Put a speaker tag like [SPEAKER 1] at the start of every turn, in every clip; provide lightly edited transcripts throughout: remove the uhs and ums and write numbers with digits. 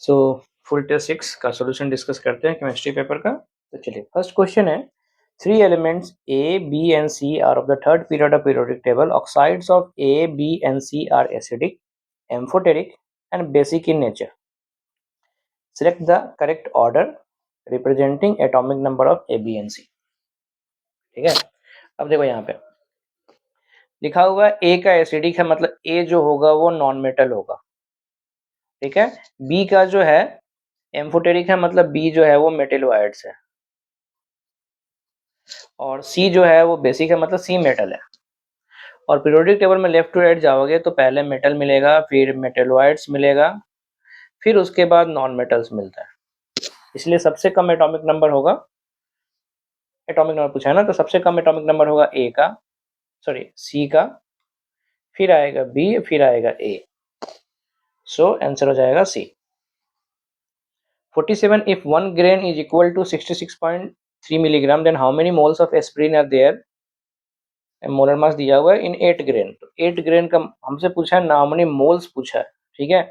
[SPEAKER 1] So full test 6 का solution discuss करते हैं केमिस्ट्री पेपर का। तो चलिए फर्स्ट क्वेश्चन है, 3 elements A, B and C are of the third period of periodic table. Oxides of A, B and C are acidic, amphoteric and basic in nature. Select the correct order representing atomic number of A, B and C. ठीक है, अब देखो यहाँ पे लिखा हुआ है A का एसिडिक है, मतलब A जो होगा वो नॉन मेटल होगा। ठीक है, B का जो है एम्फोटेरिक है, मतलब B जो है वो मेटेलोइड्स है, और C जो है वो बेसिक है, मतलब C मेटल है। और पीरियोडिक टेबल में लेफ्ट टू राइट जाओगे तो पहले मेटल मिलेगा, फिर मेटेलोइड्स मिलेगा, फिर उसके बाद नॉन मेटल्स मिलता है। इसलिए सबसे कम एटॉमिक नंबर होगा, एटॉमिक नंबर पूछा है ना, तो सबसे कम एटॉमिक नंबर होगा C का, फिर आएगा B, फिर आएगा A। सो आंसर हो जाएगा C। 47 if 1 grain is equal to 66.3 milligram then how many moles of aspirin are there? Molar mass दिया हुआ है इन 8 ग्रेन। तो 8 ग्रेन का हमसे पूछा है, नाउ मनी मोल्स पूछा है। ठीक है,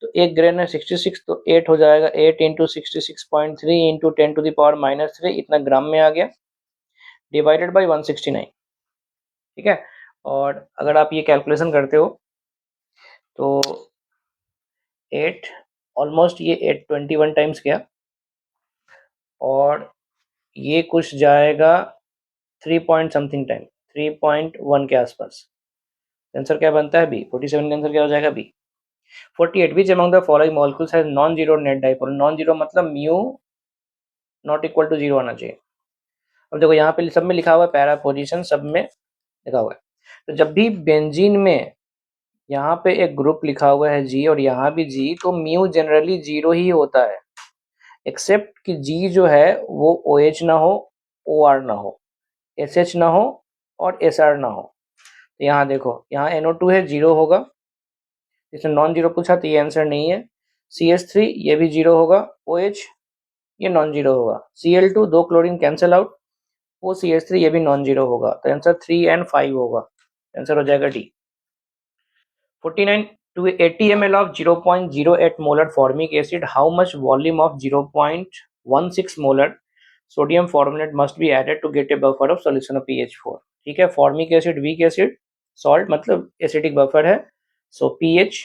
[SPEAKER 1] तो एक ग्रेन है 66, तो 8 हो जाएगा, 8 into 66.3 into 10 to the power -3, इतना ग्राम में आ गया, डिवाइडेड बाई 169। ठीक है, और अगर आप ये कैलकुलेशन करते हो तो 8 ऑलमोस्ट ये 821 टाइम्स गया, और ये कुछ जाएगा 3 पॉइंट समथिंग टाइम, 3.1 के आसपास। आंसर क्या बनता है? बी। 47 का आंसर क्या हो जाएगा? B. 48 which among the following molecules has non-zero net dipole? non-zero मतलब म्यू नॉट इक्वल टू 0 आना चाहिए। अब देखो यहाँ पे सब में लिखा हुआ है, पैरा पोजीशन सब में लिखा हुआ है, तो जब भी बेंजीन में यहाँ पे एक ग्रुप लिखा हुआ है G और यहाँ भी G, तो म्यू जनरली 0 ही होता है, एक्सेप्ट कि G जो है वो OH ना हो, OR ना हो, SH ना हो और SR ना हो। तो यहाँ देखो, यहाँ NO2 है, 0 होगा, इसने नॉन जीरो पूछा तो ये आंसर नहीं है। CH3 ये भी 0 होगा, OH ये नॉन जीरो होगा, Cl2 दो क्लोरीन कैंसिल आउट, OCH3 ये भी नॉन जीरो होगा, तो आंसर 3 एंड 5 होगा, आंसर हो जाएगा D. 49 to 80 ml of 0.08 molar formic acid, how much volume of 0.16 molar sodium formulate must be added to get a buffer of solution of pH4? ठीक है, formic acid weak acid, salt मतलब acidic buffer है, सो pH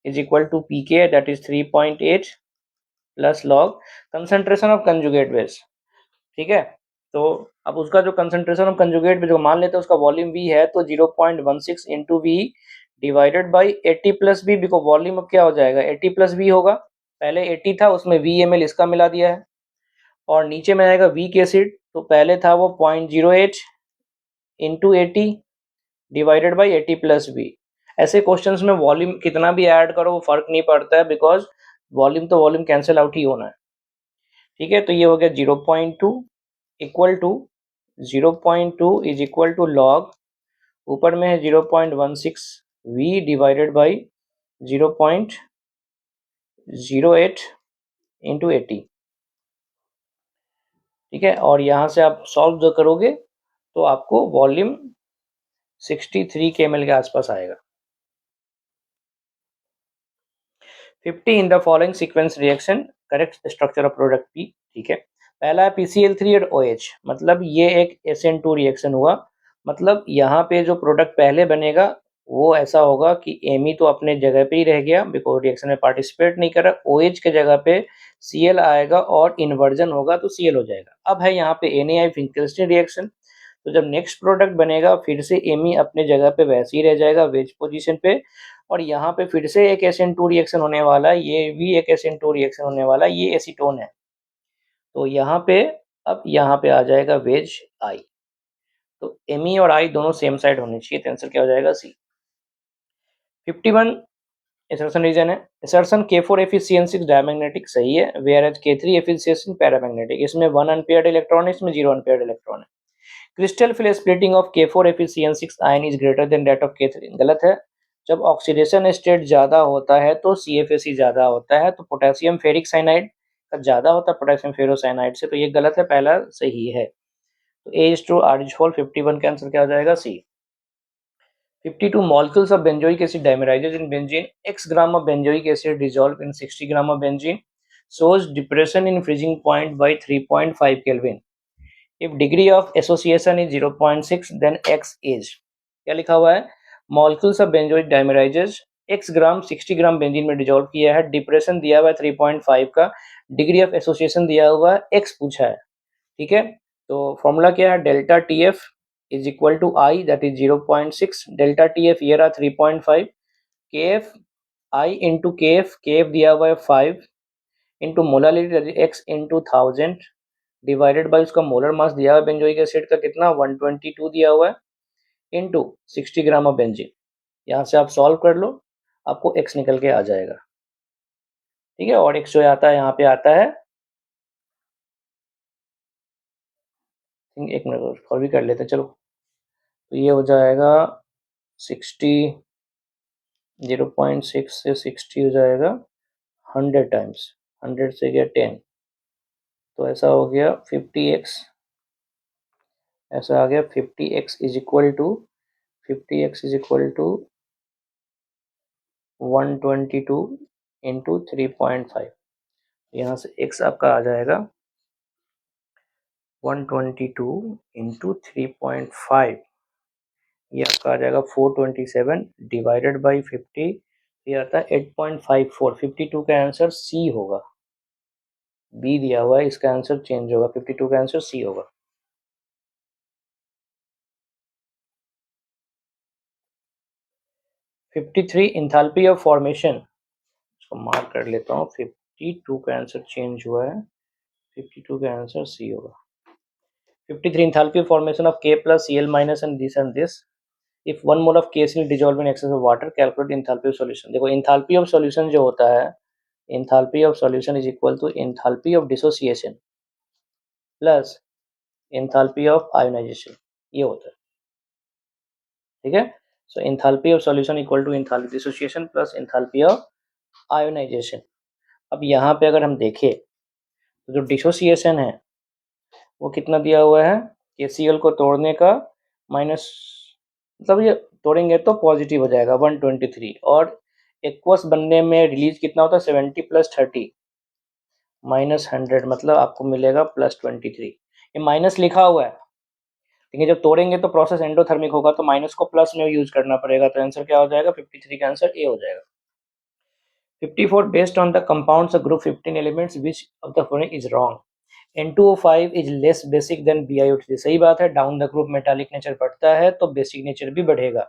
[SPEAKER 1] is equal to pK, that is 3.8 plus log concentration of conjugate base. ठीक है, तो अब उसका जो कंसंट्रेशन ऑफ कंजुगेट बेस जो मान लेते हैं उसका वॉल्यूम V है, तो 0.16 into V divided by 80 plus B, because volume अब क्या हो जाएगा 80 प्लस बी होगा, पहले 80 था उसमें V ml इसका मिला दिया है, और नीचे में आएगा वीक एसिड, तो पहले था वो 0.08 into 80 divided by 80 plus B. ऐसे क्वेश्चंस में वॉल्यूम कितना भी ऐड करो वो फर्क नहीं पड़ता है, बिकॉज वॉल्यूम तो वॉल्यूम कैंसिल आउट ही होना है। ठीक है, तो ये हो गया 0.2 equal to 0.2 is equal to log, ऊपर में है 0.16 v डिवाइडेड बाई 0.08 इंटू 80। ठीक है, और यहाँ से आप सॉल्व जो करोगे तो आपको वॉल्यूम 63 kml के आसपास आएगा। 50 इन the following sequence reaction, correct structure of product P. ठीक है, पहला है PCl3 और OH, मतलब ये एक SN2 रिएक्शन हुआ, मतलब यहाँ पे जो प्रोडक्ट पहले बनेगा वो ऐसा होगा कि Ame तो अपने जगह पे ही रह गया, बिकॉज रिएक्शन में पार्टिसिपेट नहीं कर रहा, OH के जगह पे Cl आएगा और इन्वर्जन होगा तो Cl हो जाएगा। अब है यहाँ पे NAI फिंकल्स्टीन रिएक्शन, तो जब नेक्स्ट प्रोडक्ट बनेगा फिर से Ame अपने जगह पे वैसे ही रह जाएगा, वेज पोजीशन पे, और यहाँ पे फिर से एक SN2 रिएक्शन होने वाला है, ये भी एक SN2 रिएक्शन होने वाला है, ये एसीटोन है, तो यहाँ पे अब यहाँ पे आ जाएगा वेज आई, तो Ame और I दोनों सेम साइड होनी चाहिए, तो आंसर क्या हो जाएगा सी। 51 असर्शन रीजन है, असर्शन K4Fe डायमैग्नेटिक सही है, वेयर एज K3Fe पैरामैग्नेटिक, इसमें 1 अनपेयर्ड इलेक्ट्रॉन है, इसमें 0 अनपेयर्ड इलेक्ट्रॉन है। Crystal field splitting of K4Fe ion is greater than that of K3, गलत है। जब ऑक्सीडेशन स्टेट ज़्यादा होता है तो CFAC ज़्यादा होता है, तो पोटेशियम फेरिक साइनाइड का ज़्यादा होता है पोटेशियम फेरोसाइनाइड से, तो ये गलत है, पहला सही है। तो A is true, R is false, 51 का आंसर क्या हो जाएगा? सी। 52 molecules of benzoic acid dimerizes in benzene. X gram of benzoic acid dissolved in 60 gram of benzene shows depression in freezing point by 3.5 Kelvin. If degree of association is 0.6, then X is. क्या लिखा हुआ है? Molecules of benzoic dimerizes X gram 60 gram benzene में dissolve किया है, depression दिया हुआ है 3.5 का, डिग्री ऑफ एसोसिएशन दिया हुआ है, X पूछा है. ठीक है, तो फॉर्मूला क्या है? Delta T F is equal to I, that is 0.6, delta T F ये रहा 3.5, K F I into K F दिया हुआ है 5 into molarity x into 1000 divided by उसका मोलर मास दिया हुआ है बेंजोइक एसिड का कितना 122 दिया हुआ है इंटू 60 ग्राम ऑफ बेंजीन. यहाँ से आप सॉल्व कर लो, आपको एक्स निकल के आ जाएगा. ठीक है, और एक्स जो आता है यहाँ पे आता है, एक मिनट और भी कर लेते हैं. चलो, तो ये हो जाएगा 60, 0.6 से 60 हो जाएगा 100 टाइम्स, 100 से गया 10, तो ऐसा हो गया 50x, ऐसा आ गया 50x is equal to 50x is equal to 122 into 3.5. यहाँ से x आपका आ जाएगा 122 इंटू 3.5, ये आपका आ जाएगा 427 डिवाइडेड बाई 50, ये आता है 8.54. 52 का आंसर सी होगा, बी दिया हुआ है, इसका आंसर चेंज होगा, 52 का आंसर सी होगा. 53 इंथैल्पी ऑफ फॉर्मेशन, इसको मार्क कर लेता हूँ. 52 का आंसर चेंज हुआ है, 52 का आंसर सी होगा. 53 enthalpy of formation of K plus Cl minus and this. If 1 mole of KCl dissolved in excess of water, calculate enthalpy of solution. देखो enthalpy of solution जो होता है, enthalpy of solution is equal to enthalpy of dissociation plus enthalpy of ionization, ये होता है. ठीक है, so enthalpy of solution equal to enthalpy dissociation plus enthalpy of ionization. अब यहाँ पे अगर हम देखें तो जो dissociation है वो कितना दिया हुआ है? KCl को तोड़ने का माइनस, मतलब ये तोड़ेंगे तो पॉजिटिव हो जाएगा 123, और एक्वस बनने में रिलीज कितना होता है? 70 प्लस 30 माइनस 100, मतलब आपको मिलेगा प्लस 23. ये माइनस लिखा हुआ है, लेकिन जब तोड़ेंगे तो प्रोसेस एंडोथर्मिक होगा, तो माइनस को प्लस में यूज करना पड़ेगा. तो आंसर क्या हो जाएगा? 53 का आंसर ए हो जाएगा. 54 based on the compounds of group 15 elements which of the following is wrong. N2O5 is less basic than BiO3. सही बात है, down the group metallic nature बढ़ता है तो बेसिक नेचर भी बढ़ेगा.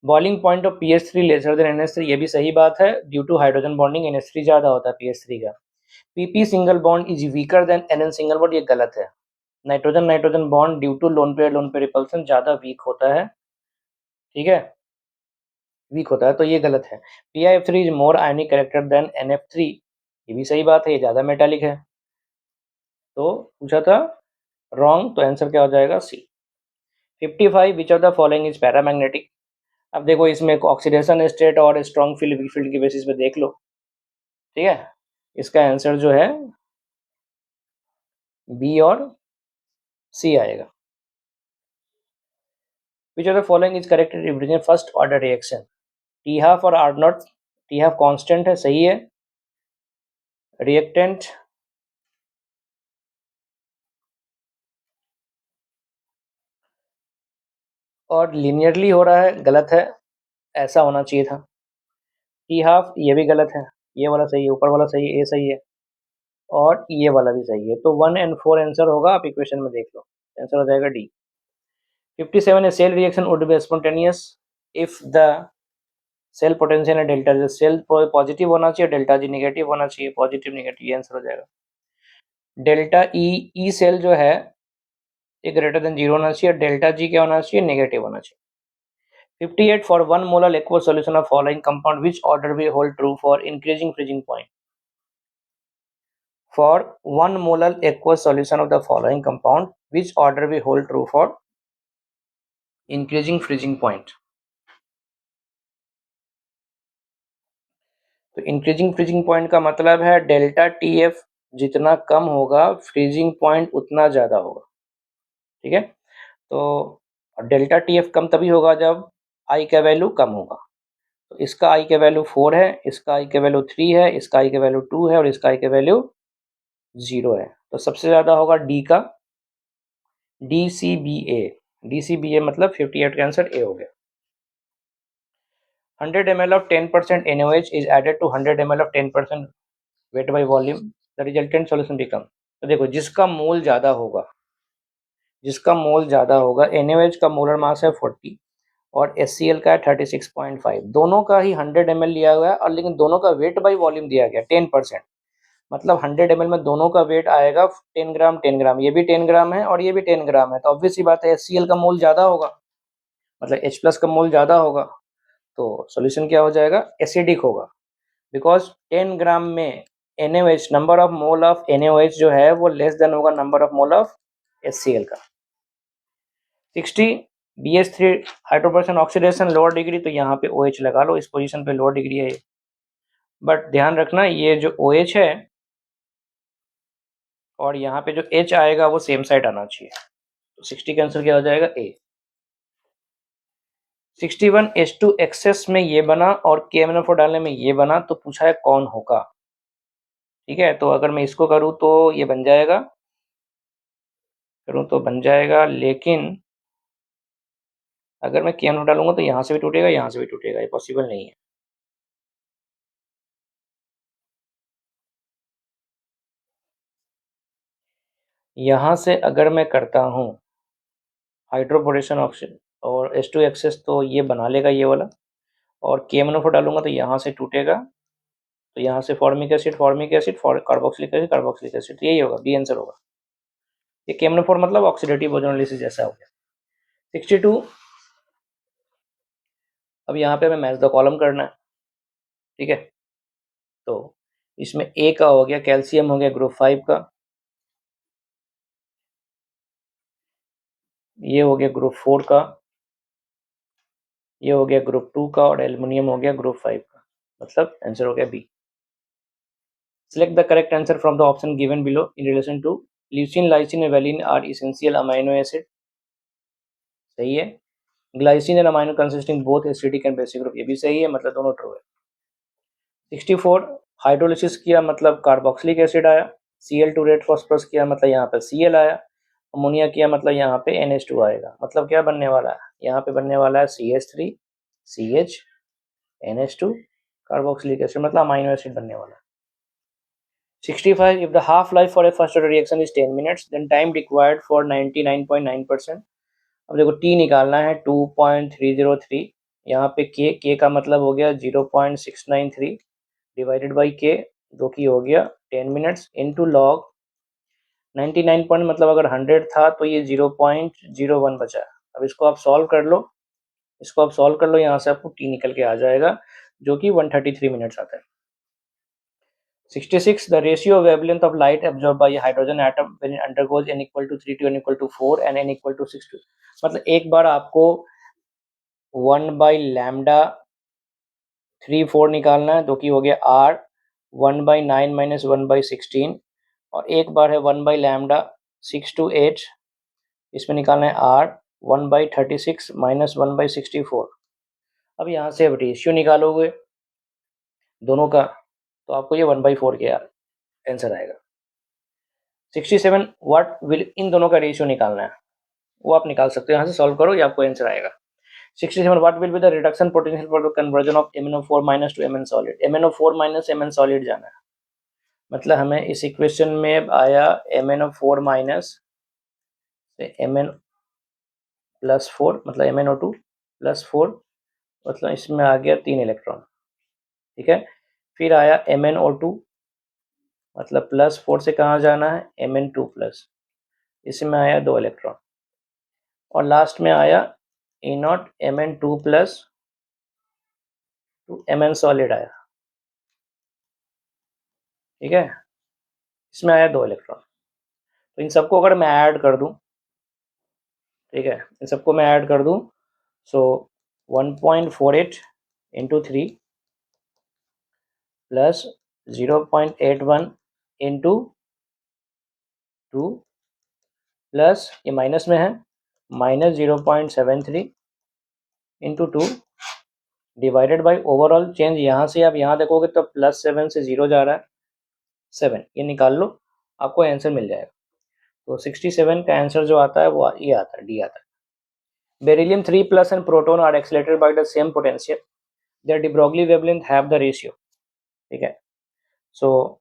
[SPEAKER 1] Boiling point of PH3 lesser than NH3, ये भी सही बात है, due to hydrogen bonding NH3 ज्यादा होता है PH3 का. PP single bond is weaker than NN single bond, ये गलत है. Nitrogen nitrogen bond due to lone pair repulsion ज्यादा वीक होता है. ठीक है, वीक होता है, तो ये गलत है. PiF3 is more ionic character than NF3, ये भी सही बात है, ये ज्यादा मेटालिक है. तो पूछा था रॉन्ग, तो आंसर क्या हो जाएगा? सी. 55 विच of the following is paramagnetic. अब देखो इसमें ऑक्सीडेशन स्टेट और स्ट्रॉन्ग फील्ड वीक फील्ड की बेसिस पे देख लो. ठीक है, इसका आंसर जो है बी और सी आएगा. Which of the following is correct represent first order reaction. T half और R naught, T half constant है, सही है. रिएक्टेंट और लिनियरली हो रहा है, गलत है, ऐसा होना चाहिए था. टी हाफ ये भी गलत है, ये वाला सही है, ऊपर वाला सही है, ए सही है, और ये वाला भी सही है. तो 1 and 4 आंसर होगा, आप इक्वेशन में देख लो, आंसर हो जाएगा D. 57 a cell reaction would be spontaneous if the cell potential है डेल्टा जी. सेल पॉजिटिव होना चाहिए, डेल्टा जी नेगेटिव होना चाहिए, पॉजिटिव नेगेटिव, ये आंसर हो जाएगा. डेल्टा ई सेल जो है ये ग्रेटर देन 0 होना चाहिए, डेल्टा जी क्या होना चाहिए? नेगेटिव होना चाहिए. 58 for 1 molar aqueous solution of following compound, which order will hold true for increasing freezing point. For 1 molar aqueous solution of the following compound, which order will hold true for increasing freezing point. तो increasing freezing point का मतलब है delta T F जितना कम होगा freezing point उतना ज्यादा होगा. ठीक है, तो डेल्टा टी एफ कम तभी होगा जब आई का वैल्यू कम होगा। तो इसका आई का वैल्यू 4 है, इसका आई का वैल्यू 3 है, इसका आई का वैल्यू 2 है और इसका आई का वैल्यू 0 है। तो सबसे ज़्यादा होगा डी का, DCBA। DCBA मतलब 58 का आंसर ए हो गया। 100 ml of 10% NaOH is added to 100 ml of 10% weight by volume, the resultant solution become। तो देखो जिसका मोल ज़्यादा होगा, NaOH का मोलर मास है 40 और HCl का है 36.5। दोनों का ही 100 ml लिया हुआ है और लेकिन दोनों का वेट बाई वॉल्यूम दिया गया 10%। मतलब 100 ml में दोनों का वेट आएगा 10 ग्राम 10 ग्राम, ये भी 10 ग्राम है और ये भी 10 ग्राम है। तो ऑब्वियस सी बात है HCl का मोल ज़्यादा होगा, मतलब H प्लस का मोल ज़्यादा होगा। तो सॉल्यूशन क्या हो जाएगा, एसिडिक होगा। बिकॉज 10 ग्राम में NaOH, number of mole of NaOH जो है वो लेस देन होगा number of mole of HCl का। 60 BH3 hydrogen oxidation lower degree, तो यहाँ पे OH लगा लो, इस पोजीशन पे लोअर डिग्री है ये। बट ध्यान रखना ये जो OH है और यहाँ पे जो H आएगा वो सेम साइड आना चाहिए। तो 60 का आंसर क्या हो जाएगा, ए। 61 H2 एक्सेस में ये बना और KMnO4 डालने में ये बना, तो पूछा है कौन होगा। ठीक है, तो अगर मैं इसको करूँ तो ये बन जाएगा, लेकिन अगर मैं KMnO डालूंगा तो यहाँ से भी टूटेगा, यहाँ से भी टूटेगा, ये पॉसिबल नहीं है। यहाँ से अगर मैं करता हूँ हाइड्रोपोरेशन ऑक्सीजन और H2 एक्सेस, तो ये बना लेगा ये वाला, और KMnO4 डालूंगा तो यहाँ से टूटेगा, तो यहाँ से formic acid carboxylic acid carboxylic acid, तो यही होगा, बी आंसर होगा। ये KMnO4 मतलब ऑक्सीडेटिव ओजोनोलिसिस जैसा हो गया। 62, अब यहाँ पे हमें मैच द कॉलम करना है। ठीक है, तो इसमें ए का हो गया कैल्शियम, हो गया ग्रुप 5 का, ये हो गया ग्रुप 4 का, ये हो गया ग्रुप 2 का और एल्युमिनियम हो गया ग्रुप 5 का, मतलब आंसर हो गया B. Select the correct answer from the option given below in relation to leucine, lysine and valine are essential amino acid। सही है। Glycine and amino consisting both acidic and basic group, ये भी सही है, मतलब दोनों ट्रू है। 64 hydrolysis किया मतलब कार्बोक्सिलिक एसिड आया, Cl2 रेड फॉस्फोरस किया मतलब यहाँ पे Cl आया, अमोनिया किया मतलब यहाँ पे NH2 आएगा। मतलब क्या बनने वाला है, यहाँ पे बनने वाला है CH3 CH NH2 carboxylic acid, मतलब अमाइनो एसिड बनने वाला है। 65 if the half life for a first order reaction is 10 minutes then time required for 99.9%। अब देखो T निकालना है 2.303, यहाँ पे K का मतलब हो गया 0.693 डिवाइडेड बाई K, जो कि हो गया 10 मिनट्स इनटू लॉग 99 पॉइंट, मतलब अगर 100 था तो ये 0.01 बचा। अब इसको आप सॉल्व कर लो, यहाँ से आपको T निकल के आ जाएगा जो कि 133 मिनट्स आता है। 66 the ratio of wavelength of light absorbed by a hydrogen atom when it undergoes n equal to 3 to n equal to 4 and n equal to 6 to, मतलब एक बार आपको 1 by lambda 3 4 निकालना है, जो कि हो गया r 1 by 9 minus 1 by 16, और एक बार है 1 by lambda 6 to 8, इसमें निकालना है r 1 by 36 minus 1 by 64। अब यहाँ से अब रेशियो निकालोगे दोनों का, तो आपको ये 1 by 4 के आंसर आएगा। 67 व्हाट विल, इन दोनों का रेशियो निकालना है, वो आप निकाल सकते हो, यहाँ से सॉल्व करो, ये आपको आंसर आएगा। 67 what will be the reduction potential for the conversion of MnO4 minus two Mn solid. MnO4 minus Mn solid जाना है, मतलब हमें इस इक्वेशन में आया MnO4 माइनस से Mn प्लस 4, मतलब MnO2 प्लस 4, मतलब इसमें आ गया 3 इलेक्ट्रॉन। ठीक है, फिर आया MnO2, मतलब प्लस 4 से कहाँ जाना है Mn2 प्लस, इसमें आया 2 इलेक्ट्रॉन, और लास्ट में आया E0 Mn2 plus two Mn solid आया। ठीक है, इसमें आया 2 इलेक्ट्रॉन। तो इन सबको अगर मैं ऐड कर दूं, ठीक है, इन सबको मैं ऐड कर दूं, सो 1.48 इंटू 3 प्लस 0.81 इंटू 2 प्लस ये माइनस में है minus 0.73 into 2 divided by overall change, यहाँ से आप यहाँ देखोगे तो +7 से 0 जा रहा है 7, ये निकाल लो, आपको आंसर मिल जाएगा। तो 67 का आंसर जो आता है वो ये आता है, डी आता है। Beryllium 3 plus and proton are accelerated by the same potential, their de Broglie wavelength have the ratio, ठीक है। So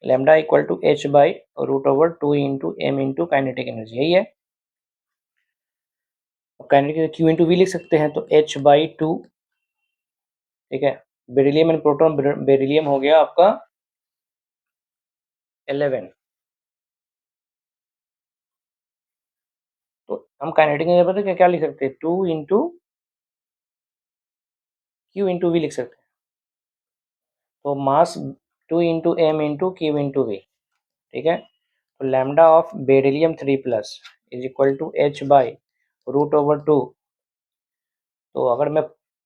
[SPEAKER 1] lambda equal to h by √2 into m into kinetic energy, यही है। काइनेटिक q इंटू वी लिख सकते हैं, तो h/2, ठीक है। बेरिलियम एंड प्रोटॉन, बेरिलियम हो गया आपका 11, तो हम काइनेटिक एनर्जी पता क्या लिख सकते हैं, 2 इंटू q इंटू वी लिख सकते हैं। तो mass 2 into m into q into V, ठीक है। तो lambda of beryllium 3 plus is equal to h/√2। तो अगर मैं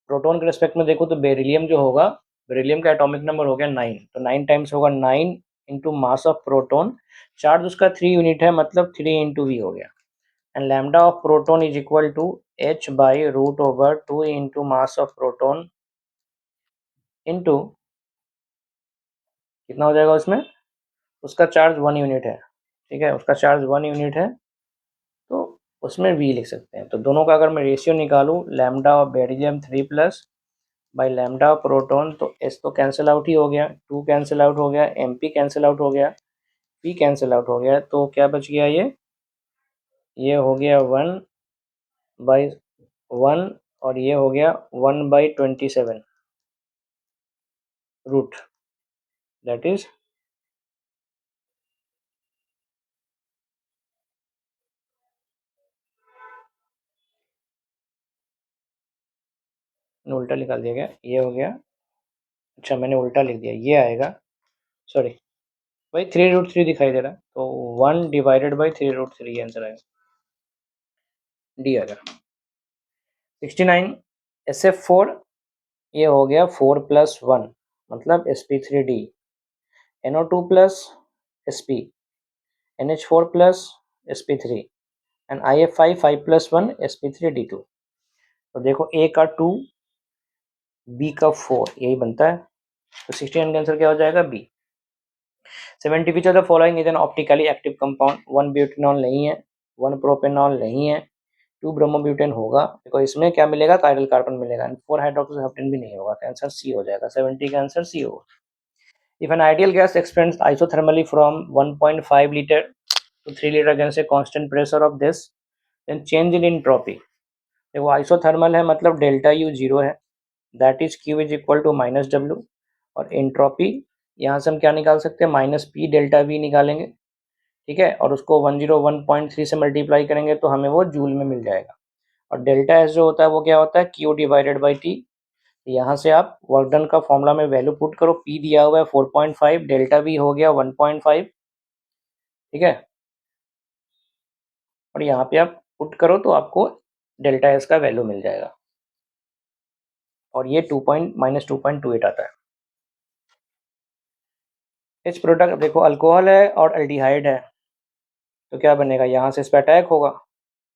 [SPEAKER 1] प्रोटॉन के रिस्पेक्ट में देखूँ तो बेरिलियम जो होगा, बेरिलियम का एटॉमिक नंबर हो गया 9, तो 9 टाइम्स होगा 9 into mass of proton, charge उसका 3 यूनिट है, मतलब 3 इंटू वी हो गया। And lambda of proton is equal to h/√2 into mass of proton into कितना हो जाएगा उसमें, उसका चार्ज 1 यूनिट है, ठीक है, उसका चार्ज 1 यूनिट है, तो उसमें वी लिख सकते हैं। तो दोनों का अगर मैं रेशियो निकालूँ, lambda of beryllium 3 plus by lambda of proton, तो एस तो कैंसिल आउट ही हो गया, 2 कैंसिल आउट हो गया, एम पी कैंसिल आउट हो गया, पी कैंसिल आउट हो गया, तो क्या बच गया, ये हो गया 1/1, और ये हो गया 1/27 रूट, दैट इज उल्टा निकाल दिया गया, ये हो गया, अच्छा मैंने उल्टा लिख दिया, ये आएगा, सॉरी भाई 3√3 दिखाई दे रहा है, तो 1/3√3 आंसर आएगा, डी आएगा। 69 SF4, ये हो गया 4 + 1 मतलब sp3d, NO2 + sp, NH4 + sp3 and IF5 5 + 1 sp3d2। तो देखो A का 2, B का 4, यही बनता है, तो 69 का आंसर क्या हो जाएगा, B। 70 which of the following is an optically active compound, 1 butanol नहीं है, 1 प्रोपेनॉल नहीं है, 2 ब्रोमोब्यूटेन होगा, देखो इसमें क्या मिलेगा, कायरल कार्बन मिलेगा, एंड 4 हाइड्रोक्सीहेप्टेन भी नहीं होगा, तो आंसर सी हो जाएगा, 70 का आंसर सी होगा। If an ideal gas expands isothermally from 1.5 litre to 3 litre against a constant pressure of this, then change in entropy, देखो आइसोथर्मल है मतलब डेल्टा यू 0 है, that is Q is equal to -w, और entropy यहाँ से हम क्या निकाल सकते हैं, -p डेल्टा वी निकालेंगे, ठीक है, और उसको 101.3 से मल्टीप्लाई करेंगे तो हमें वो जूल में मिल जाएगा, और डेल्टा एस जो होता है वो क्या होता है, Q डिवाइडेड बाई टी। यहाँ से आप वर्क डन का फॉर्मूला में वैल्यू पुट करो, P दिया हुआ है 4.5, डेल्टा V हो गया 1.5, ठीक है, और यहाँ पे आप पुट करो तो आपको डेल्टा एस का वैल्यू मिल जाएगा, और ये -2.28 आता है। इस प्रोडक्ट देखो अल्कोहल है और अल्डिहाइड है, तो क्या बनेगा, यहाँ से इस पर अटैक होगा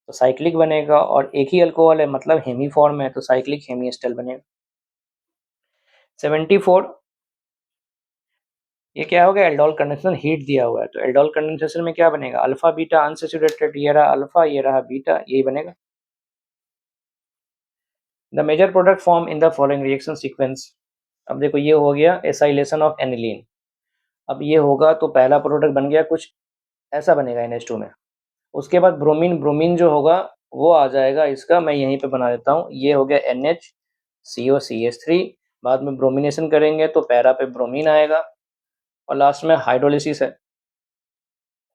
[SPEAKER 1] तो साइक्लिक बनेगा, और एक ही अल्कोहल है मतलब हेमी फॉर्म है, तो साइक्लिक हेमी एस्टर बनेगा। 74, ये क्या हो गया, एल्डोल कंडेंसेशन हीट दिया हुआ है, तो एल्डोल कंडेंसेशन में क्या बनेगा, अल्फा बीटा अनसैचुरेटेड, ये रहा अल्फा, ये रहा बीटा, यही बनेगा। The major product form in the following reaction sequence, अब देखो ये हो गया एसाइलेशन ऑफ एनिलीन, अब ये होगा तो पहला प्रोडक्ट बन गया कुछ ऐसा बनेगा NH2 में, उसके बाद ब्रोमीन, ब्रोमीन जो होगा वो आ जाएगा इसका, मैं यहीं पे बना देता हूँ, ये हो गया NHCOCH3, बाद में ब्रोमिनेशन करेंगे तो पैरा पे ब्रोमीन आएगा, और लास्ट में हाइड्रोलिसिस है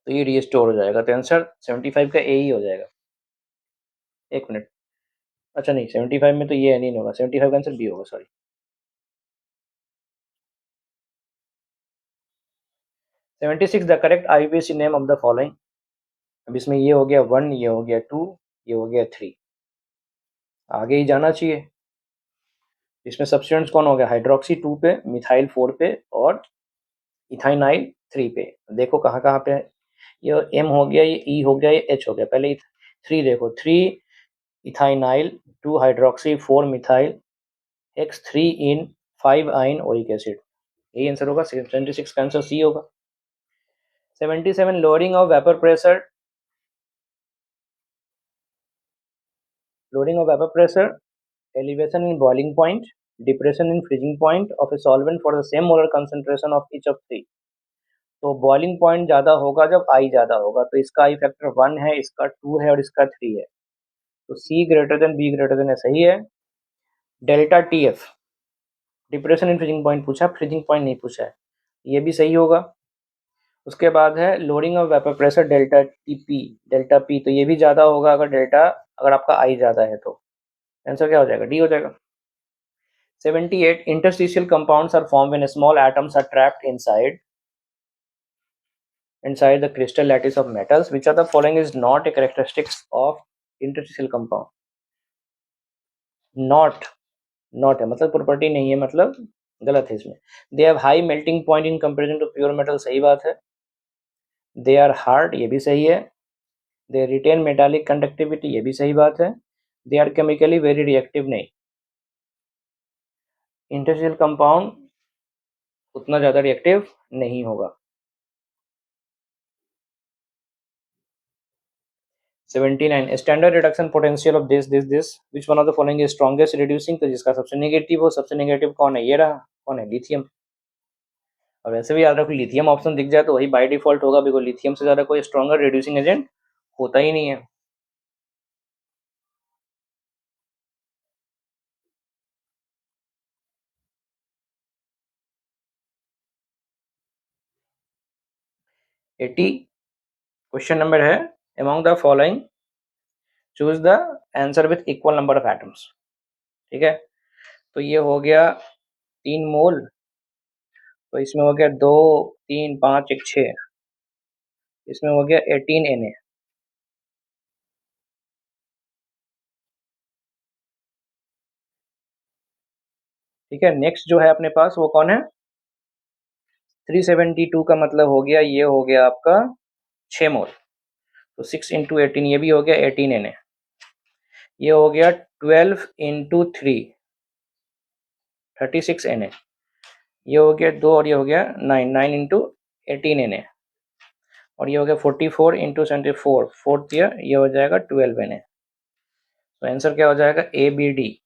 [SPEAKER 1] तो ये रीस्टोर हो जाएगा, तो आंसर 75 का ए ही हो जाएगा। एक मिनट, अच्छा नहीं 75 में तो ये नहीं होगा, 75 का आंसर बी होगा, sorry. 76 the correct IUPAC name of the following, अब इसमें ये हो गया 1, ये हो गया 2, ये हो गया 3, आगे ही जाना चाहिए। इसमें सब्सटेंस कौन हो गया, हाइड्रोक्सी 2 पे, मिथाइल 4 पे, और इथाइनाइल 3 पे, देखो कहाँ कहाँ पे है, ये M हो गया, ये E हो गया, ये H हो गया, पहले 3 देखो, 3 इथाइनाइल 2 हाइड्रोक्सी 4 मिथाइल X3 इन 5 आइन ओइक एसिड। यही आंसर होगा। 76 का आंसर सी होगा। 77 lowering of vapour pressure, lowering of vapour pressure, elevation in boiling point, depression in freezing point of a solvent for the same molar concentration of each of three। तो boiling point ज़्यादा होगा जब आई ज़्यादा होगा, तो इसका आई factor 1 है, इसका 2 है और इसका 3 है, तो C greater than B greater than है, सही है। Delta T F, depression in freezing point पूछा, फ्रीजिंग पॉइंट नहीं पूछा है, ये भी सही होगा। उसके बाद है lowering of vapour pressure delta T P, delta P, तो ये भी ज़्यादा होगा अगर आपका आई ज़्यादा है तो। आंसर क्या हो जाएगा? डी हो जाएगा। 78 interstitial compounds are formed when small atoms are trapped inside the crystal lattice of metals. Which of the following is not a characteristics of interstitial compound? Not है मतलब प्रॉपर्टी नहीं है, मतलब गलत है इसमें। They have high melting point in comparison to pure metal, सही बात है। दे आर हार्ड, ये भी सही है। दे रिटेन मेटालिक कंडक्टिविटी, ये भी सही बात है। They are chemically very reactive, नहीं। इंटरस्टिशियल कंपाउंड उतना ज़्यादा रिएक्टिव नहीं होगा। 79 standard reduction potential of this which one of the following is strongest reducing, तो जिसका सबसे नेगेटिव हो, सबसे नेगेटिव कौन है? ये रहा, कौन है? लिथियम। और वैसे भी याद रखो, लिथियम ऑप्शन दिख जाए तो वही बाय डिफॉल्ट होगा, बिकॉज लिथियम से ज़्यादा कोई स्ट्रॉन्गर रिड्यूसिंग एजेंट होता ही नहीं है। एटी क्वेश्चन नंबर है, among the following choose the answer with equal number of atoms. ठीक है, तो ये हो गया 3 मोल, तो इसमें हो गया 2 3 5 1 6, इसमें हो गया 18 Na। ठीक है, नेक्स्ट जो है अपने पास वो कौन है? 372 का मतलब हो गया, ये हो गया आपका 6 मोल, तो 6 इंटू 18, ये भी हो गया 18 Na। ये हो गया 12 इंटू 3, 36 Na। ये हो गया 2 और ये हो गया 9, 9 इंटू 18 Na। और ये हो गया 44 इंटू 74, फोर्थ ईयर, ये हो जाएगा 12 Na। तो आंसर क्या हो जाएगा? A B D.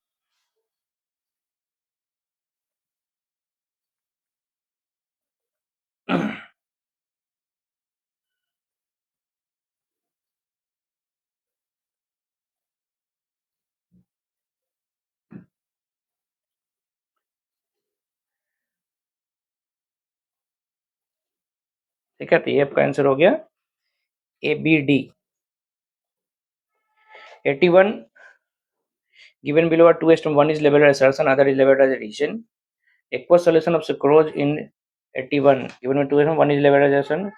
[SPEAKER 1] ठीक है, तो ये आपका आंसर हो गया A B D. 81 given below are two esteem, one is labeled as assertion, other is labeled as addition। aqueous solution of sucrose in 81 given with two esteem, one is labeled as assertion।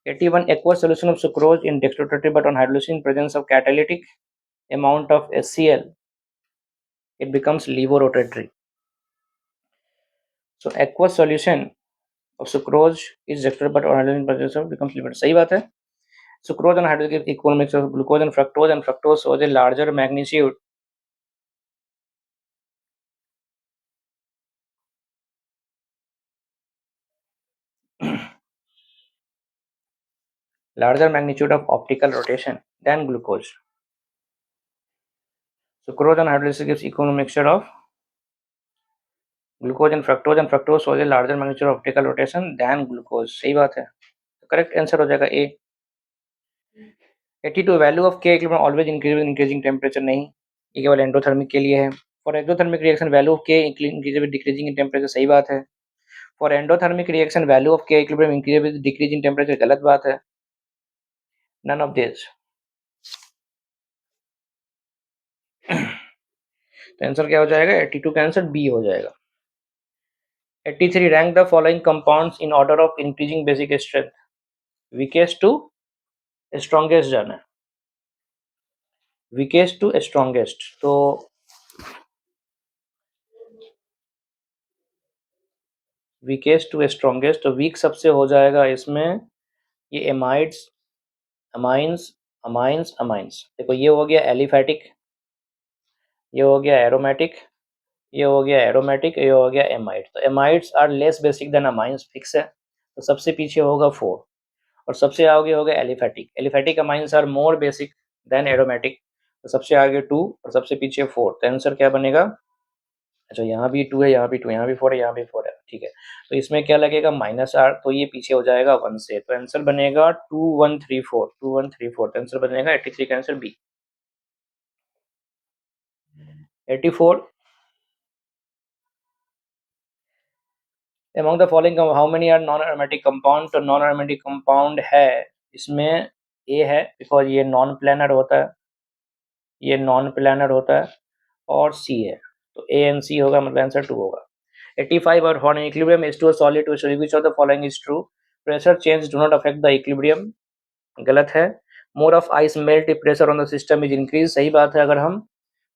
[SPEAKER 1] 81 aqueous solution of sucrose in dextrorotatory but on hydrolysis in presence of catalytic amount of HCl, it becomes levorotatory। so aqueous solution of sucrose is dextrorotatory but on hydrolysis in presence of becomes levorotatory, सही बात है। sucrose and hydrolysis give equal mix of glucose and fructose shows a larger magnitude of optical rotation than glucose। Sucrose and hydrolysis gives equal mixture of glucose and fructose shows a larger magnitude of optical rotation than glucose। सही बात है, तो correct answer हो जाएगा A. 82 value of K equilibrium always increase with increasing temperature, नहीं, ये केवल endothermic के लिए है। For exothermic reaction value of K increase with decreasing in temperature, सही बात है। For endothermic reaction value of K equilibrium increase with decreasing temperature, गलत बात है। None of this. तो आंसर क्या हो जाएगा? 82 का आंसर बी हो जाएगा। 83 rank the following compounds in order of increasing basic strength, weakest to strongest जाना है, वीकेस्ट टू स्ट्रॉन्गेस्ट। तो वीकेस्ट टू स्ट्रॉन्गेस्ट, तो वीक सबसे हो जाएगा इसमें ये एमाइड्स, अमाइंस, अमाइंस, अमाइंस। देखो ये हो गया एलिफैटिक, ये हो गया एरोमेटिक, ये हो गया एरोमेटिक, ये हो गया एमाइड। तो amides are less basic than amines, fix है। तो सबसे पीछे होगा 4 और सबसे आगे होगा aliphatic. Aliphatic amines are more basic than aromatic. तो सबसे आगे 2 और सबसे पीछे 4। तो आंसर क्या बनेगा? अच्छा, यहाँ भी 2 है, यहाँ भी 2, यहाँ भी 4 है, यहाँ भी 4 है, ठीक है। तो इसमें क्या लगेगा? -r, तो ये पीछे हो जाएगा 1 से। तो आंसर बनेगा 2134, 2134। तो आंसर बनेगा 83 का answer B. 84, among the following how many are non aromatic compound? तो नॉन aromatic कंपाउंड है इसमें ए है, बिकॉज ये नॉन प्लानर होता है, ये नॉन प्लानर होता है, और सी है। तो ए एंड सी होगा, मतलब आंसर 2 होगा। 85 और for an equilibrium H2O solid to solid, which of the following is true? Pressure change do not affect the equilibrium, गलत है। More of ice melt if pressure on the system is increase, सही बात है। अगर हम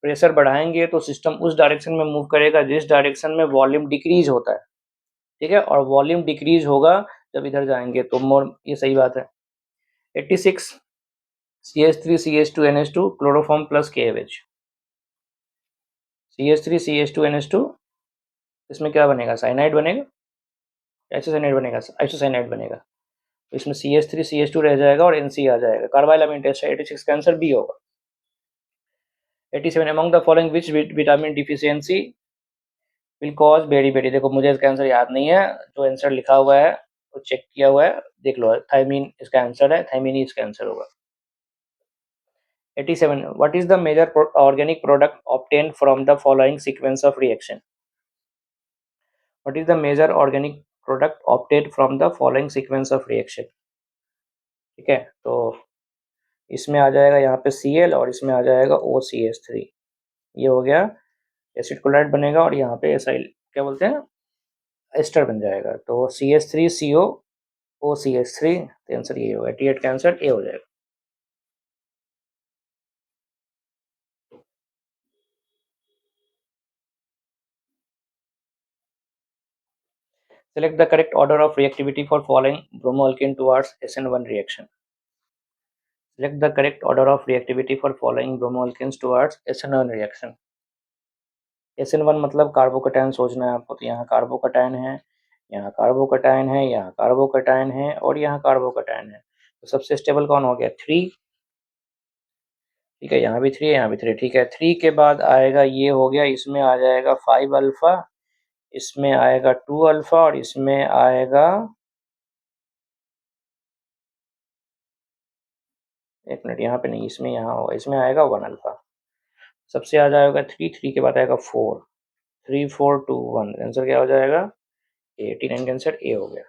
[SPEAKER 1] pressure बढ़ाएंगे तो system उस डायरेक्शन में मूव करेगा जिस डायरेक्शन में वॉल्यूम डिक्रीज होता है, ठीक है, और वॉल्यूम डिक्रीज होगा जब इधर जाएंगे, तो मोर, ये सही बात है। 86 CH3 CH2 NH2 chloroform plus KOH। CH3 CH2 NH2, इसमें क्या बनेगा? साइनाइड बनेगा, आइसोसाइनाइड बनेगा, आइसोसाइनाइड बनेगा। तो इसमें CH3 CH2 रह जाएगा और NC आ जाएगा, कार्बाइलामिन टेस्ट है। 86 का आंसर बी होगा। 87 among the following which vitamin deficiency will cause beri, देखो मुझे इसका आंसर याद नहीं है, जो आंसर लिखा हुआ है वो चेक किया हुआ है, देख लो। थायमीन इसका आंसर है, थायमीन ही इसका आंसर होगा। 87 what is the major organic product obtained from the following sequence of reaction? What is the major organic product obtained from the following sequence of reaction? ठीक है, तो इसमें आ जाएगा यहाँ पे Cl और इसमें आ जाएगा OCH3। ये हो गया एसिड क्लोराइड बनेगा और यहाँ पे एसाइल क्या बोलते हैं, एस्टर बन जाएगा। तो CH3CO OCH3, तो आंसर ये होगा। 88 का आंसर ए हो जाएगा। Select the correct order of reactivity for following bromoalkane towards SN1 reaction. Select the correct order of reactivity for following bromoalkanes towards SN1 reaction. SN1 मतलब कार्बोकटायन सोचना है आपको। तो यहाँ कार्बोकटायन है, यहाँ कार्बोकटायन है, यहाँ कार्बोकटायन है और यहाँ कार्बोकटायन है। तो सबसे स्टेबल कौन हो गया? 3, ठीक है, यहाँ भी 3 है, यहाँ भी 3, ठीक है। 3 के बाद आएगा ये हो गया, इसमें आ जाएगा 5 अल्फा, इसमें आएगा 2 अल्फा और इसमें आएगा, एक मिनट, यहाँ पे नहीं, इसमें यहाँ होगा, इसमें आएगा 1 अल्फा। सबसे आ जाएगा 3, 3 के बाद आएगा 4, 3 4 2 1। आंसर क्या हो जाएगा? 89 का आंसर ए हो गया।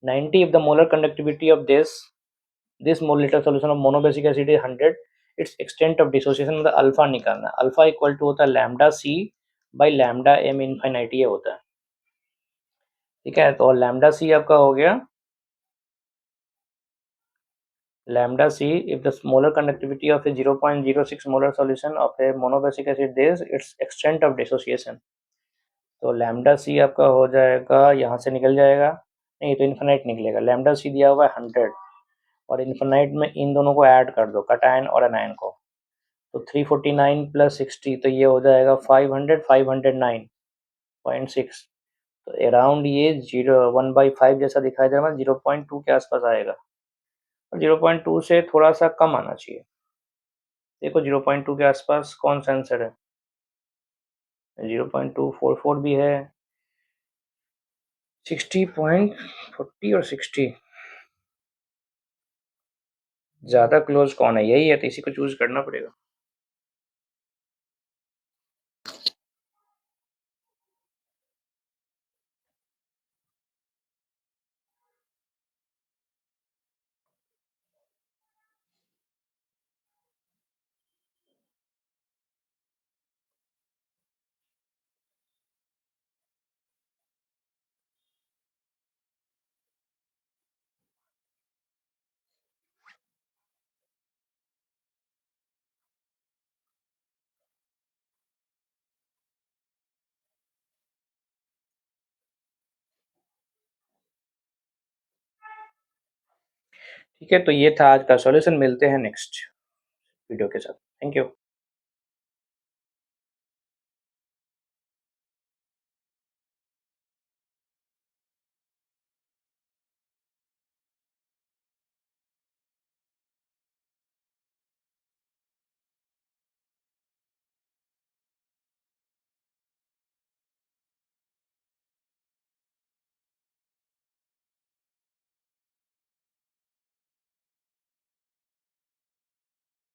[SPEAKER 1] 90 if the molar conductivity of this molar solution of monobasic acid is 100, its extent of dissociation, मतलब अल्फा निकालना है। अल्फा इक्वल टू होता है lambda C by lambda M infinite, ये होता है, ठीक है। तो लैम्डा सी आपका हो गया lambda c if the molar conductivity of a 0.06 molar solution of a monobasic acid is its extent of dissociation। तो लैम्डा सी आपका हो जाएगा, यहाँ से निकल जाएगा, नहीं तो इन्फिनाइट निकलेगा। लैम्डा सी दिया हुआ है 100 और इन्फिनाइट में इन दोनों को ऐड कर दो, कटायन और एनायन को। तो 349 प्लस 60, तो ये हो जाएगा 500, 509.6। तो अराउंड ये 1/5 जैसा दिखाई दे रहा है, 0.2 के आसपास आएगा और 0.2 से थोड़ा सा कम आना चाहिए। देखो 0.2 के आसपास कौन सा आंसर है? 0.244 भी है, 60.40 और 60, ज्यादा क्लोज कौन है? यही है, तो इसी को चूज करना पड़ेगा। ठीक है, तो ये था आज का सॉल्यूशन। मिलते हैं नेक्स्ट वीडियो के साथ। Thank you.